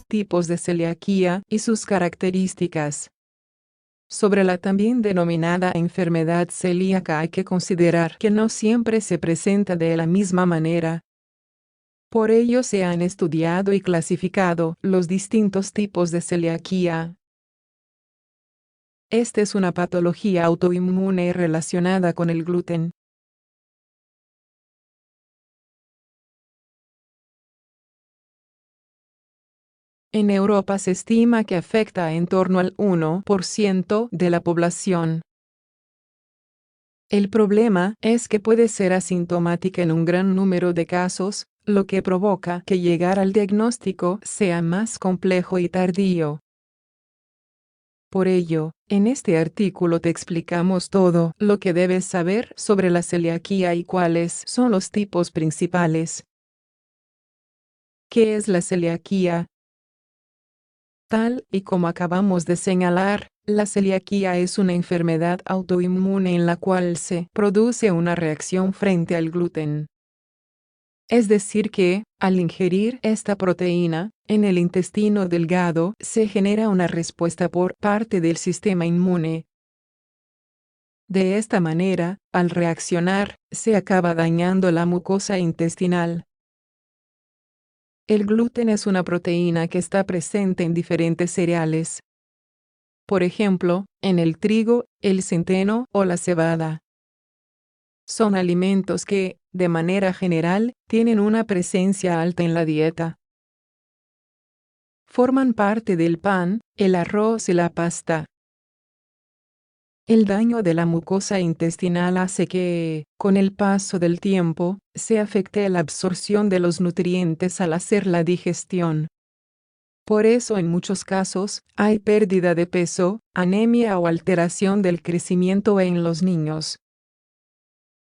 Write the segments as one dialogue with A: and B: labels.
A: Tipos de celiaquía y sus características. Sobre la también denominada enfermedad celíaca hay que considerar que no siempre se presenta de la misma manera. Por ello se han estudiado y clasificado los distintos tipos de celiaquía. Esta es una patología autoinmune relacionada con el gluten. En Europa se estima que afecta en torno al 1% de la población. El problema es que puede ser asintomática en un gran número de casos, lo que provoca que llegar al diagnóstico sea más complejo y tardío. Por ello, en este artículo te explicamos todo lo que debes saber sobre la celiaquía y cuáles son los tipos principales. ¿Qué es la celiaquía? Tal y como acabamos de señalar, la celiaquía es una enfermedad autoinmune en la cual se produce una reacción frente al gluten. Es decir que, al ingerir esta proteína, en el intestino delgado se genera una respuesta por parte del sistema inmune. De esta manera, al reaccionar, se acaba dañando la mucosa intestinal. El gluten es una proteína que está presente en diferentes cereales. Por ejemplo, en el trigo, el centeno o la cebada. Son alimentos que, de manera general, tienen una presencia alta en la dieta. Forman parte del pan, el arroz y la pasta. El daño de la mucosa intestinal hace que, con el paso del tiempo, se afecte la absorción de los nutrientes al hacer la digestión. Por eso en muchos casos, hay pérdida de peso, anemia o alteración del crecimiento en los niños.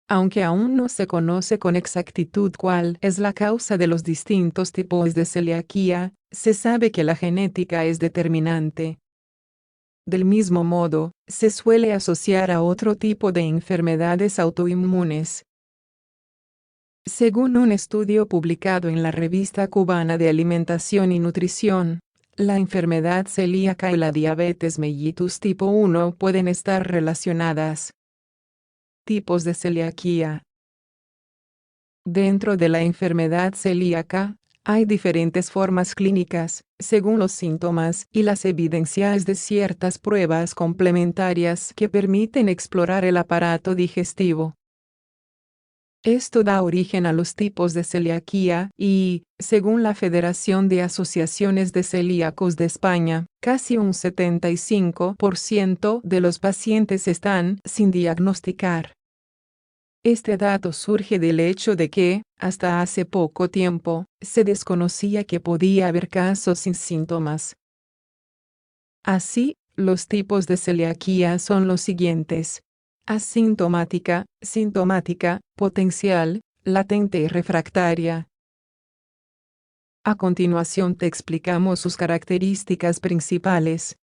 A: Aunque aún no se conoce con exactitud cuál es la causa de los distintos tipos de celiaquía, se sabe que la genética es determinante. Del mismo modo, se suele asociar a otro tipo de enfermedades autoinmunes. Según un estudio publicado en la Revista Cubana de Alimentación y Nutrición, la enfermedad celíaca y la diabetes mellitus tipo 1 pueden estar relacionadas. Tipos de celiaquía. Dentro de la enfermedad celíaca, hay diferentes formas clínicas, según los síntomas y las evidencias de ciertas pruebas complementarias que permiten explorar el aparato digestivo. Esto da origen a los tipos de celiaquía y, según la Federación de Asociaciones de Celíacos de España, casi un 75% de los pacientes están sin diagnosticar. Este dato surge del hecho de que, hasta hace poco tiempo, se desconocía que podía haber casos sin síntomas. Así, los tipos de celiaquía son los siguientes: asintomática, sintomática, potencial, latente y refractaria. A continuación te explicamos sus características principales.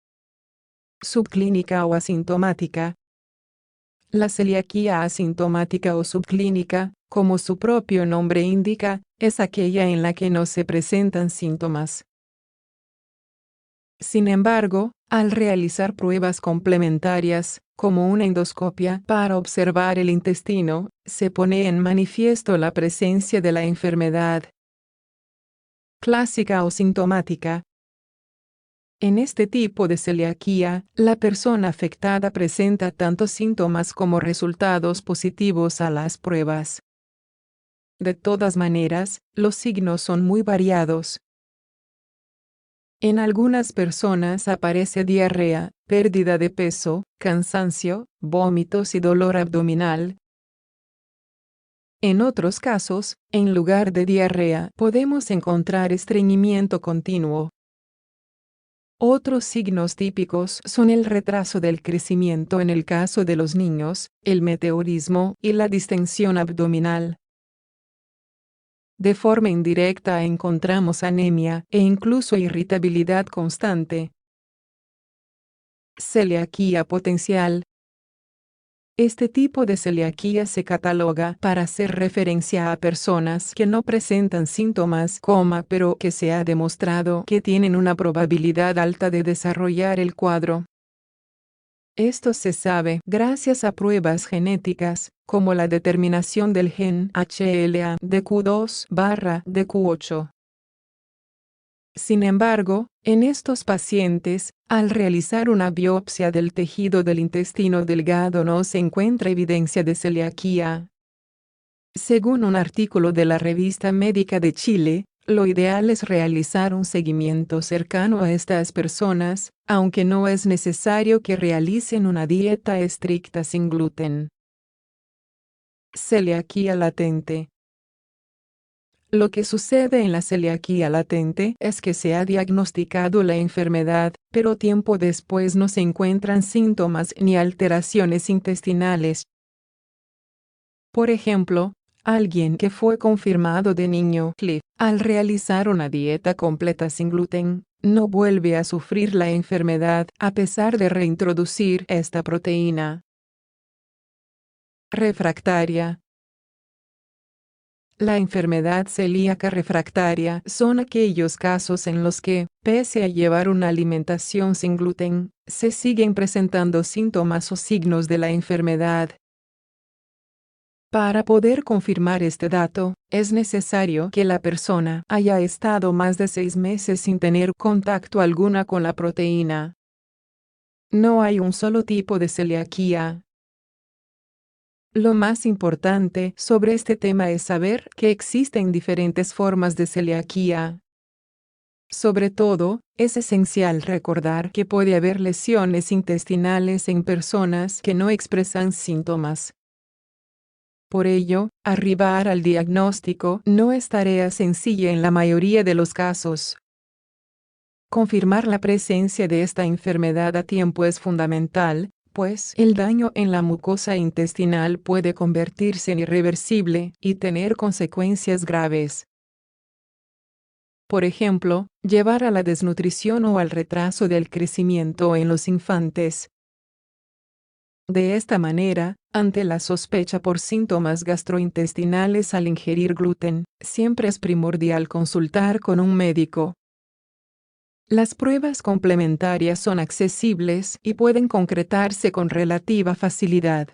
A: Subclínica o asintomática. La celiaquía asintomática o subclínica, como su propio nombre indica, es aquella en la que no se presentan síntomas. Sin embargo, al realizar pruebas complementarias, como una endoscopia para observar el intestino, se pone en manifiesto la presencia de la enfermedad. Clásica o sintomática. En este tipo de celiaquía, la persona afectada presenta tanto síntomas como resultados positivos a las pruebas. De todas maneras, los signos son muy variados. En algunas personas aparece diarrea, pérdida de peso, cansancio, vómitos y dolor abdominal. En otros casos, en lugar de diarrea, podemos encontrar estreñimiento continuo. Otros signos típicos son el retraso del crecimiento en el caso de los niños, el meteorismo y la distensión abdominal. De forma indirecta encontramos anemia e incluso irritabilidad constante. Celiaquía potencial. Este tipo de celiaquía se cataloga para hacer referencia a personas que no presentan síntomas, pero que se ha demostrado que tienen una probabilidad alta de desarrollar el cuadro. Esto se sabe gracias a pruebas genéticas, como la determinación del gen HLA-DQ2/DQ8. Sin embargo, en estos pacientes, al realizar una biopsia del tejido del intestino delgado no se encuentra evidencia de celiaquía. Según un artículo de la Revista Médica de Chile, lo ideal es realizar un seguimiento cercano a estas personas, aunque no es necesario que realicen una dieta estricta sin gluten. Celiaquía latente. Lo que sucede en la celiaquía latente es que se ha diagnosticado la enfermedad, pero tiempo después no se encuentran síntomas ni alteraciones intestinales. Por ejemplo, alguien que fue confirmado de niño CLIF, al realizar una dieta completa sin gluten, no vuelve a sufrir la enfermedad a pesar de reintroducir esta proteína. Refractaria. La enfermedad celíaca refractaria son aquellos casos en los que, pese a llevar una alimentación sin gluten, se siguen presentando síntomas o signos de la enfermedad. Para poder confirmar este dato, es necesario que la persona haya estado más de 6 meses sin tener contacto alguna con la proteína. No hay un solo tipo de celiaquía. Lo más importante sobre este tema es saber que existen diferentes formas de celiaquía. Sobre todo, es esencial recordar que puede haber lesiones intestinales en personas que no expresan síntomas. Por ello, arribar al diagnóstico no es tarea sencilla en la mayoría de los casos. Confirmar la presencia de esta enfermedad a tiempo es fundamental, pues el daño en la mucosa intestinal puede convertirse en irreversible y tener consecuencias graves. Por ejemplo, llevar a la desnutrición o al retraso del crecimiento en los infantes. De esta manera, ante la sospecha por síntomas gastrointestinales al ingerir gluten, siempre es primordial consultar con un médico. Las pruebas complementarias son accesibles y pueden concretarse con relativa facilidad.